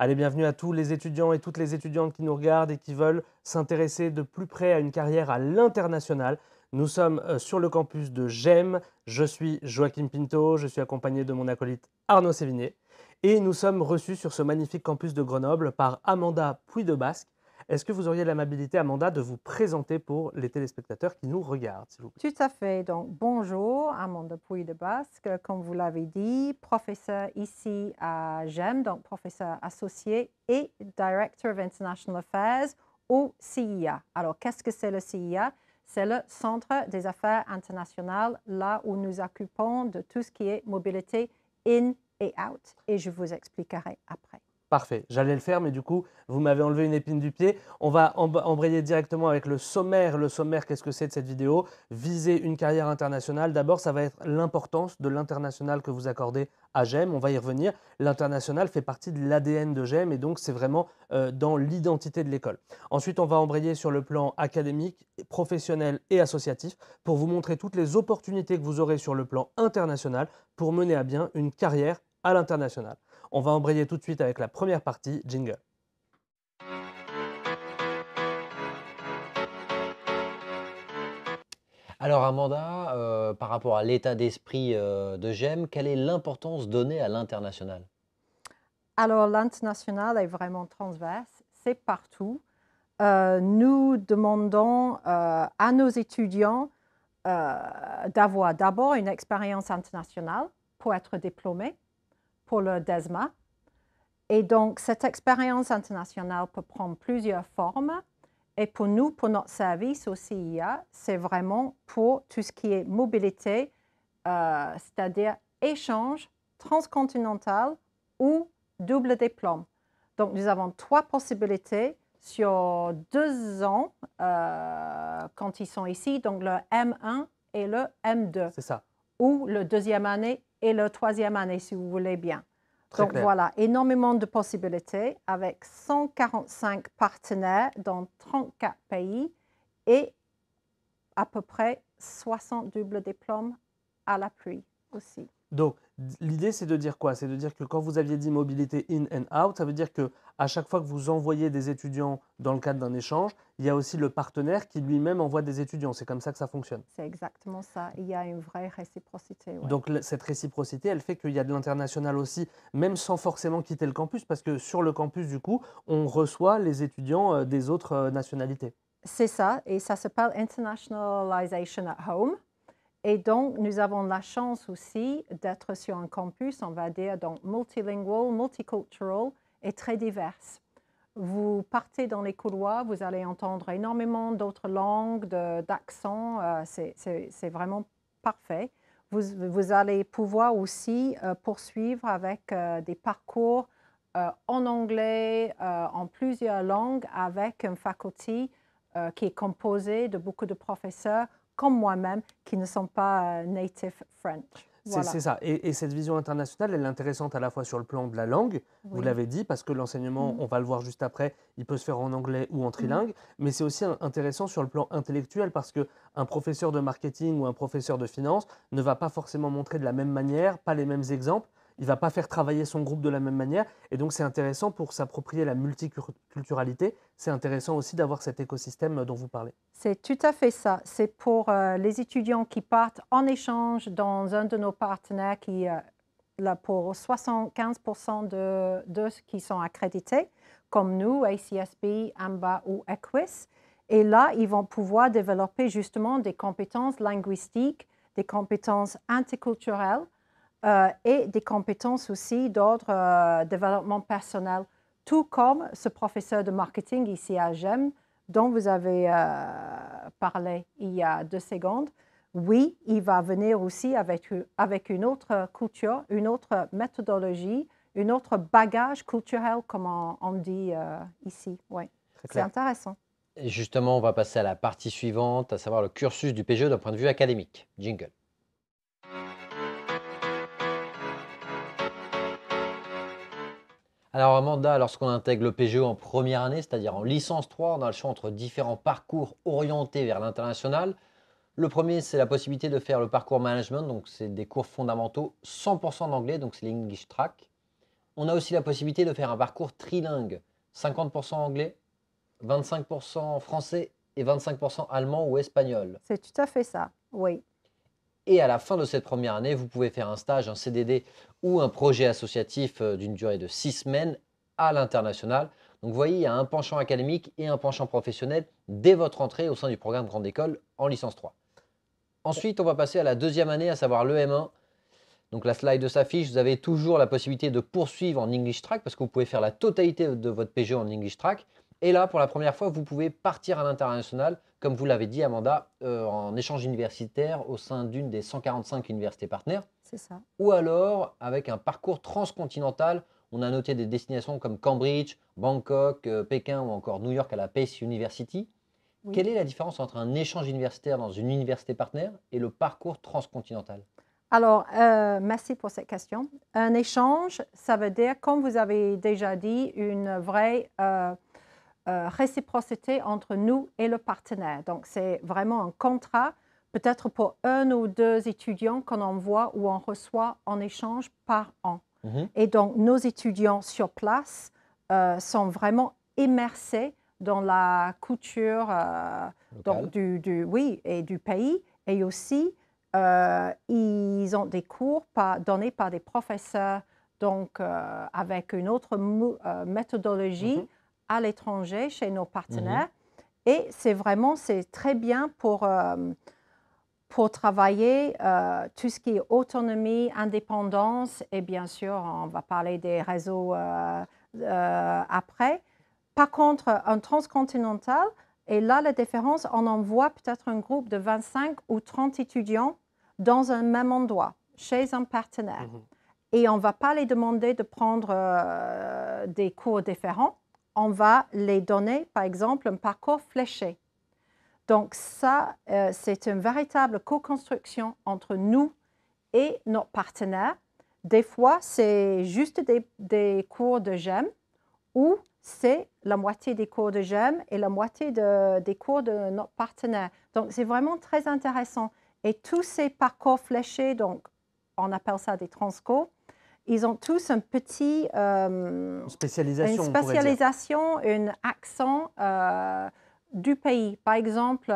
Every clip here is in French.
Allez, bienvenue à tous les étudiants et toutes les étudiantes qui nous regardent et qui veulent s'intéresser de plus près à une carrière à l'international. Nous sommes sur le campus de GEM. Je suis Joachim Pinto, je suis accompagné de mon acolyte Arnaud Sévigné. Et nous sommes reçus sur ce magnifique campus de Grenoble par Amanda Puy-de-Basque. Est-ce que vous auriez l'amabilité, Amanda, de vous présenter pour les téléspectateurs qui nous regardent, s'il vous plaît? Tout à fait. Donc, bonjour, Amanda Puy-de-Basque, comme vous l'avez dit, professeur ici à GEM, donc professeur associé et Director of International Affairs au CIA. Alors, qu'est-ce que c'est le CIA? C'est le Centre des affaires internationales, là où nous occupons de tout ce qui est mobilité in et out. Et je vous expliquerai après. Parfait, j'allais le faire, mais du coup, vous m'avez enlevé une épine du pied. On va embrayer directement avec le sommaire. Le sommaire, qu'est-ce que c'est de cette vidéo? Viser une carrière internationale. D'abord, ça va être l'importance de l'international que vous accordez à GEM. On va y revenir. L'international fait partie de l'ADN de GEM et donc c'est vraiment dans l'identité de l'école. Ensuite, on va embrayer sur le plan académique, professionnel et associatif pour vous montrer toutes les opportunités que vous aurez sur le plan international pour mener à bien une carrière à l'international. On va embrayer tout de suite avec la première partie, jingle. Alors Amanda, par rapport à l'état d'esprit de GEM, quelle est l'importance donnée à l'international? Alors, l'international est vraiment transverse, c'est partout. Nous demandons à nos étudiants d'avoir d'abord une expérience internationale pour être diplômés, pour le DESMA. Et donc, cette expérience internationale peut prendre plusieurs formes. Et pour nous, pour notre service au CIA, c'est vraiment pour tout ce qui est mobilité, c'est-à-dire échange transcontinental ou double diplôme. Donc, nous avons 3 possibilités sur 2 ans quand ils sont ici, donc le M1 et le M2, C'est ça, ou le 2e année et le 3e année, si vous voulez bien. très Donc clair. voilà, énormément de possibilités avec 145 partenaires dans 34 pays et à peu près 60 doubles diplômes à l'appui aussi. Donc, l'idée, c'est de dire quoi? C'est de dire que quand vous aviez dit mobilité in and out, ça veut dire que à chaque fois que vous envoyez des étudiants dans le cadre d'un échange, il y a aussi le partenaire qui lui-même envoie des étudiants. C'est comme ça que ça fonctionne. C'est exactement ça. Il y a une vraie réciprocité. Ouais. Donc, cette réciprocité, elle fait qu'il y a de l'international aussi, même sans forcément quitter le campus, parce que sur le campus, du coup, on reçoit les étudiants des autres nationalités. C'est ça, et ça s'appelle Internationalization at Home. Et donc, nous avons la chance aussi d'être sur un campus, on va dire, donc multilingual, multicultural et très divers. Vous partez dans les couloirs, vous allez entendre énormément d'autres langues, d'accents, c'est vraiment parfait. Vous allez pouvoir aussi poursuivre avec des parcours en anglais, en plusieurs langues, avec un faculty qui est composé de beaucoup de professeurs comme moi-même, qui ne sont pas native French. Voilà. C'est ça. Et cette vision internationale, elle est intéressante à la fois sur le plan de la langue, vous Oui. l'avez dit, parce que l'enseignement, on va le voir juste après, il peut se faire en anglais ou en trilingue, mais c'est aussi intéressant sur le plan intellectuel, parce qu'un professeur de marketing ou un professeur de finance ne va pas forcément montrer de la même manière, pas les mêmes exemples, il ne va pas faire travailler son groupe de la même manière, et donc c'est intéressant pour s'approprier la multiculturalité, c'est intéressant aussi d'avoir cet écosystème dont vous parlez. C'est tout à fait ça. C'est pour les étudiants qui partent en échange dans un de nos partenaires qui, là, pour 75% de ceux qui sont accrédités, comme nous, ACSB, AMBA ou EQUIS. Et là, ils vont pouvoir développer justement des compétences linguistiques, des compétences interculturelles et des compétences aussi d'ordre développement personnel, tout comme ce professeur de marketing ici à GEM, dont vous avez parlé il y a 2 secondes. Oui, il va venir aussi avec une autre culture, une autre méthodologie, un autre bagage culturel, comme on dit ici. Ouais. C'est Clair. intéressant. Et justement, on va passer à la partie suivante, à savoir le cursus du PGE d'un point de vue académique. Jingle. Alors Amanda, lorsqu'on intègre le PGE en première année, c'est-à-dire en licence 3, on a le choix entre différents parcours orientés vers l'international. Le premier, c'est la possibilité de faire le parcours management, donc c'est des cours fondamentaux 100% d'anglais, donc c'est l'English Track. On a aussi la possibilité de faire un parcours trilingue, 50% anglais, 25% français et 25% allemand ou espagnol. C'est tout à fait ça, oui. Et à la fin de cette première année, vous pouvez faire un stage, un CDD ou un projet associatif d'une durée de 6 semaines à l'international. Donc vous voyez, il y a un penchant académique et un penchant professionnel dès votre entrée au sein du programme Grande École en licence 3. Ensuite, on va passer à la deuxième année, à savoir le M1. Donc la slide s'affiche, vous avez toujours la possibilité de poursuivre en English Track parce que vous pouvez faire la totalité de votre PGE en English Track. Et là, pour la première fois, vous pouvez partir à l'international, comme vous l'avez dit, Amanda, en échange universitaire au sein d'une des 145 universités partenaires. C'est ça. Ou alors avec un parcours transcontinental. On a noté des destinations comme Cambridge, Bangkok, Pékin ou encore New York à la Pace University. Oui. Quelle est la différence entre un échange universitaire dans une université partenaire et le parcours transcontinental? Alors, merci pour cette question. Un échange, ça veut dire, comme vous avez déjà dit, une vraie réciprocité entre nous et le partenaire. Donc, c'est vraiment un contrat, peut-être pour 1 ou 2 étudiants qu'on envoie ou on reçoit en échange par an. Et donc, nos étudiants sur place sont vraiment immersés dans la culture donc du pays. Et aussi, ils ont des cours donnés par des professeurs, donc avec une autre méthodologie à l'étranger, chez nos partenaires. Et c'est très bien pour travailler tout ce qui est autonomie, indépendance, et bien sûr, on va parler des réseaux après. Par contre, un transcontinental, et là, la différence, on envoie peut-être un groupe de 25 ou 30 étudiants dans un même endroit, chez un partenaire. Et on ne va pas les demander de prendre des cours différents. On va les donner, par exemple, un parcours fléché. Donc ça, c'est une véritable co-construction entre nous et nos partenaires. Des fois, c'est juste des cours de GEM ou c'est la moitié des cours de GEM et la moitié des cours de notre partenaire. Donc, c'est vraiment très intéressant. Et tous ces parcours fléchés, donc on appelle ça des transco, ils ont tous un petit… Une spécialisation, un accent du pays. Par exemple,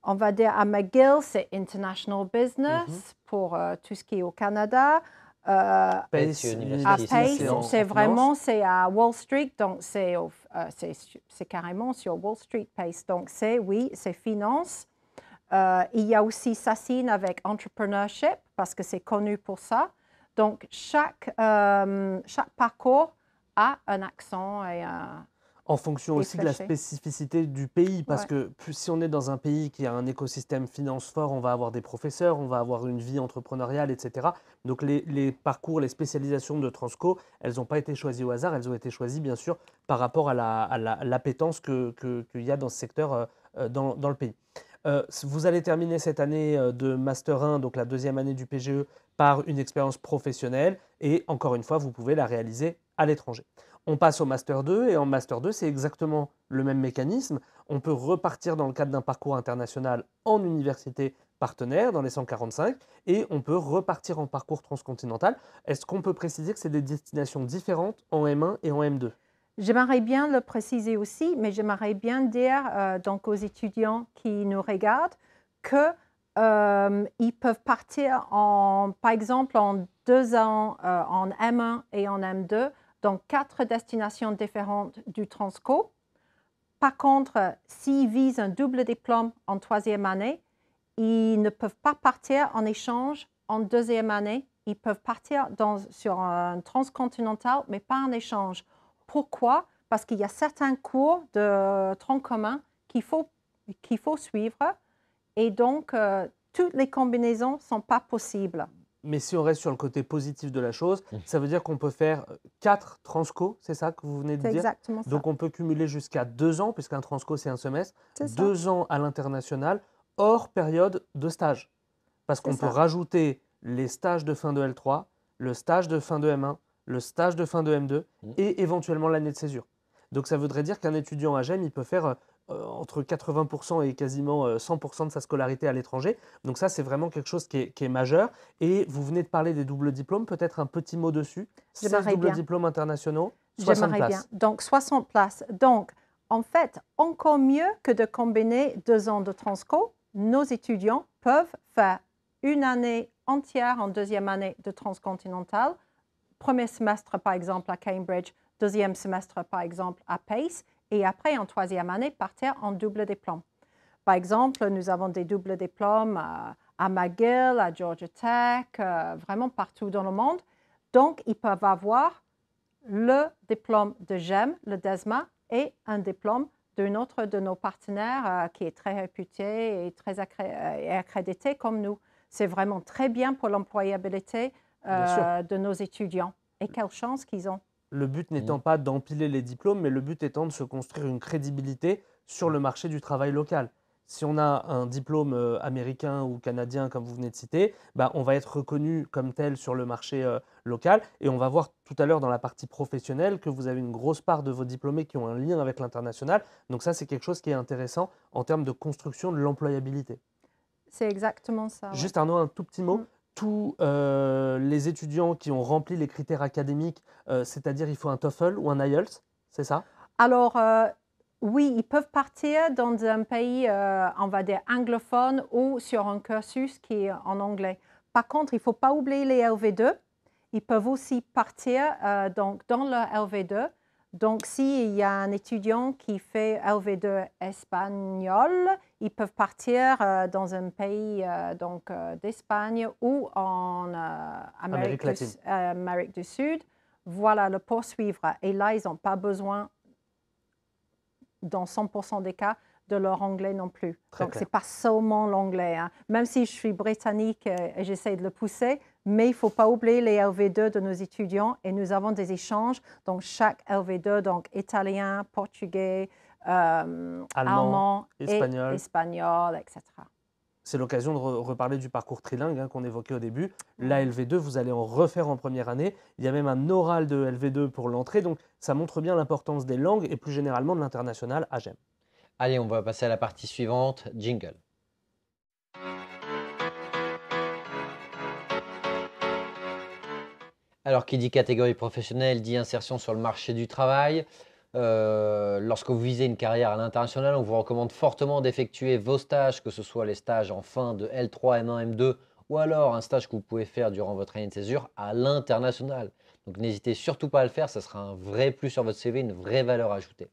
on va dire à McGill, c'est International Business pour tout ce qui est au Canada. Pace à Pace, c'est à Wall Street, donc c'est carrément sur Wall Street Pace. Donc c'est finance. Il y a aussi Sassine avec Entrepreneurship parce que c'est connu pour ça. Donc chaque parcours a un accent et en fonction aussi de la spécificité du pays, parce que si on est dans un pays qui a un écosystème finance fort, on va avoir des professeurs, on va avoir une vie entrepreneuriale, etc. Donc les parcours, les spécialisations de Transco, elles n'ont pas été choisies au hasard, elles ont été choisies bien sûr par rapport à l'appétence qu'il y a dans ce secteur dans le pays. Vous allez terminer cette année de Master 1, donc la deuxième année du PGE, par une expérience professionnelle et encore une fois, vous pouvez la réaliser à l'étranger. On passe au Master 2 et en Master 2, c'est exactement le même mécanisme. On peut repartir dans le cadre d'un parcours international en université partenaire dans les 145 et on peut repartir en parcours transcontinental. Est-ce qu'on peut préciser que c'est des destinations différentes en M1 et en M2 ? J'aimerais bien le préciser aussi, mais j'aimerais bien dire donc aux étudiants qui nous regardent qu'ils peuvent partir par exemple en 2 ans en M1 et en M2 dans 4 destinations différentes du Transco. Par contre, s'ils visent un double diplôme en 3e année, ils ne peuvent pas partir en échange en 2e année. Ils peuvent partir sur un transcontinental, mais pas en échange. Pourquoi? Parce qu'il y a certains cours de tronc commun qu'il faut suivre et donc toutes les combinaisons ne sont pas possibles. Mais si on reste sur le côté positif de la chose, ça veut dire qu'on peut faire 4 transco, c'est ça que vous venez de dire? C'est exactement ça. Donc on peut cumuler jusqu'à 2 ans, puisqu'un transco c'est un semestre, 2 ans à l'international, hors période de stage. Parce qu'on peut rajouter les stages de fin de L3, le stage de fin de M1, le stage de fin de M2 et éventuellement l'année de césure. Donc ça voudrait dire qu'un étudiant à GEM, il peut faire entre 80% et quasiment 100% de sa scolarité à l'étranger. Donc ça, c'est vraiment quelque chose qui est majeur. Et vous venez de parler des doubles diplômes, peut-être un petit mot dessus. 16 J'aimerais doubles bien. diplômes internationaux, 60 J'aimerais bien. places. Donc, 60 places. Donc, en fait, encore mieux que de combiner 2 ans de transco, nos étudiants peuvent faire une année entière en deuxième année de transcontinental, premier semestre par exemple à Cambridge, deuxième semestre par exemple à Pace, et après en troisième année partir en double diplôme. Par exemple, nous avons des doubles diplômes à McGill, à Georgia Tech, vraiment partout dans le monde. Donc, ils peuvent avoir le diplôme de GEM, le DESMA, et un diplôme d'un autre de nos partenaires qui est très réputé et très accrédité comme nous. C'est vraiment très bien pour l'employabilité de nos étudiants. Et quelle chance qu'ils ont. Le but n'étant pas d'empiler les diplômes, mais le but étant de se construire une crédibilité sur le marché du travail local. Si on a un diplôme américain ou canadien, comme vous venez de citer, bah, on va être reconnu comme tel sur le marché local. Et on va voir tout à l'heure dans la partie professionnelle que vous avez une grosse part de vos diplômés qui ont un lien avec l'international. Donc ça, c'est quelque chose qui est intéressant en termes de construction de l'employabilité. C'est exactement ça. Juste Arnaud, un tout petit mot. Tous les étudiants qui ont rempli les critères académiques, c'est-à-dire il faut un TOEFL ou un IELTS, c'est ça? Alors, oui, ils peuvent partir dans un pays, on va dire, anglophone ou sur un cursus qui est en anglais. Par contre, il ne faut pas oublier les LV2. Ils peuvent aussi partir donc, dans le LV2. Donc, s'il y a un étudiant qui fait LV2 espagnol, ils peuvent partir dans un pays d'Espagne ou en Amérique du Sud. Voilà, le poursuivre. Et là, ils n'ont pas besoin, dans 100% des cas, de leur anglais non plus. Donc, ce n'est pas seulement l'anglais. Hein. Même si je suis britannique et j'essaie de le pousser, mais il ne faut pas oublier les LV2 de nos étudiants et nous avons des échanges. Donc, chaque LV2, donc italien, portugais, allemand espagnol. et espagnol, etc. C'est l'occasion de reparler du parcours trilingue qu'on évoquait au début. La LV2, vous allez en refaire en première année. Il y a même un oral de LV2 pour l'entrée. Donc, ça montre bien l'importance des langues et plus généralement de l'international à GEM. Allez, on va passer à la partie suivante, jingle. Alors, qui dit catégorie professionnelle, dit insertion sur le marché du travail. Lorsque vous visez une carrière à l'international, on vous recommande fortement d'effectuer vos stages, que ce soit les stages en fin de L3, M1, M2, ou alors un stage que vous pouvez faire durant votre année de césure à l'international. Donc, n'hésitez surtout pas à le faire, ça sera un vrai plus sur votre CV, une vraie valeur ajoutée.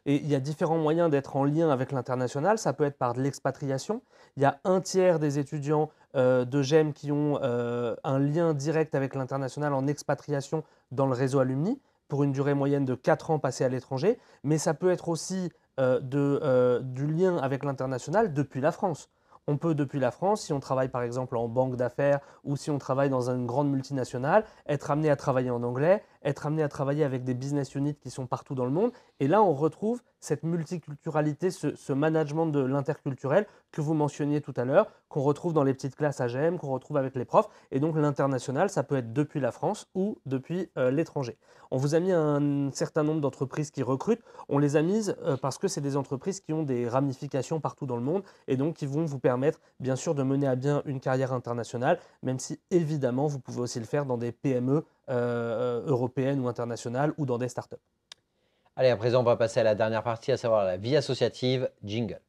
Et il y a différents moyens d'être en lien avec l'international. Ça peut être par de l'expatriation. Il y a un tiers des étudiants de GEM qui ont un lien direct avec l'international en expatriation dans le réseau alumni pour une durée moyenne de 4 ans passés à l'étranger. Mais ça peut être aussi du lien avec l'international depuis la France. On peut, depuis la France, si on travaille par exemple en banque d'affaires ou si on travaille dans une grande multinationale, être amené à travailler en anglais, être amené à travailler avec des business units qui sont partout dans le monde. Et là, on retrouve cette multiculturalité, ce management de l'interculturel que vous mentionniez tout à l'heure, qu'on retrouve dans les petites classes AGM, qu'on retrouve avec les profs. Et donc l'international, ça peut être depuis la France ou depuis l'étranger. On vous a mis un certain nombre d'entreprises qui recrutent. On les a mises parce que c'est des entreprises qui ont des ramifications partout dans le monde et donc qui vont vous permettre, bien sûr, de mener à bien une carrière internationale, même si, évidemment, vous pouvez aussi le faire dans des PME européennes ou internationales ou dans des startups. Allez, à présent, on va passer à la dernière partie, à savoir la vie associative, jingle.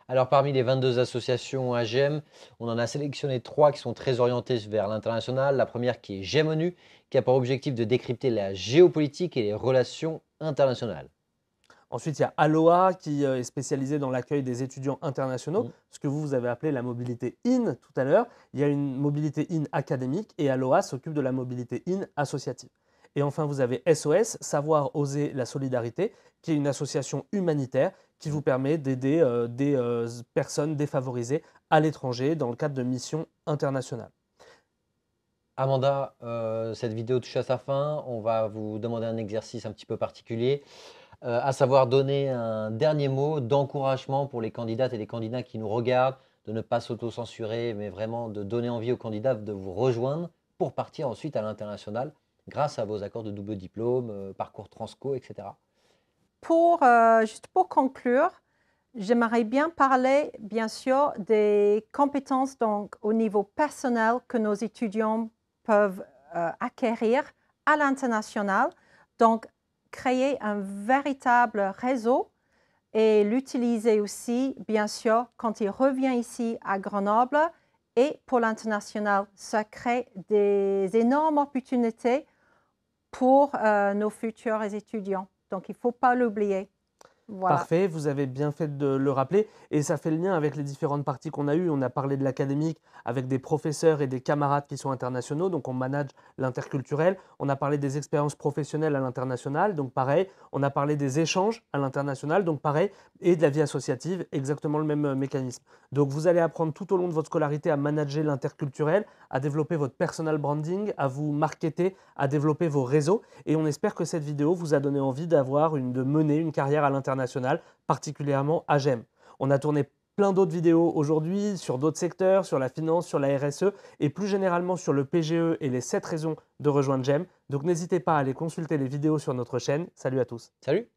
Alors, parmi les 22 associations AGM, on en a sélectionné 3 qui sont très orientées vers l'international. La première qui est GEMONU, qui a pour objectif de décrypter la géopolitique et les relations internationales. Ensuite, il y a Aloha qui est spécialisé dans l'accueil des étudiants internationaux, ce que vous avez appelé la mobilité IN tout à l'heure. Il y a une mobilité IN académique et Aloha s'occupe de la mobilité IN associative. Et enfin, vous avez SOS, Savoir Oser la Solidarité, qui est une association humanitaire qui vous permet d'aider des personnes défavorisées à l'étranger dans le cadre de missions internationales. Amanda, cette vidéo touche à sa fin. On va vous demander un exercice un petit peu particulier, à savoir donner un dernier mot d'encouragement pour les candidates et les candidats qui nous regardent, de ne pas s'auto-censurer, mais vraiment de donner envie aux candidats de vous rejoindre pour partir ensuite à l'international. grâce à vos accords de double diplôme, parcours transco, etc. Juste pour conclure, j'aimerais bien parler, bien sûr, des compétences donc, au niveau personnel que nos étudiants peuvent acquérir à l'international. Donc, créer un véritable réseau et l'utiliser aussi, bien sûr, quand il revient ici à Grenoble et pour l'international. Ça crée des énormes opportunités pour nos futurs étudiants. Donc, il ne faut pas l'oublier. Voilà. Parfait, vous avez bien fait de le rappeler et ça fait le lien avec les différentes parties qu'on a eues. On a parlé de l'académique avec des professeurs et des camarades qui sont internationaux, donc on manage l'interculturel. On a parlé des expériences professionnelles à l'international, donc pareil. On a parlé des échanges à l'international, donc pareil. Et de la vie associative, exactement le même mécanisme. Donc vous allez apprendre tout au long de votre scolarité à manager l'interculturel, à développer votre personal branding, à vous marketer, à développer vos réseaux. Et on espère que cette vidéo vous a donné envie de mener une carrière à l'international, particulièrement à GEM. On a tourné plein d'autres vidéos aujourd'hui sur d'autres secteurs, sur la finance, sur la RSE et plus généralement sur le PGE et les 7 raisons de rejoindre GEM. Donc n'hésitez pas à aller consulter les vidéos sur notre chaîne. Salut à tous. Salut!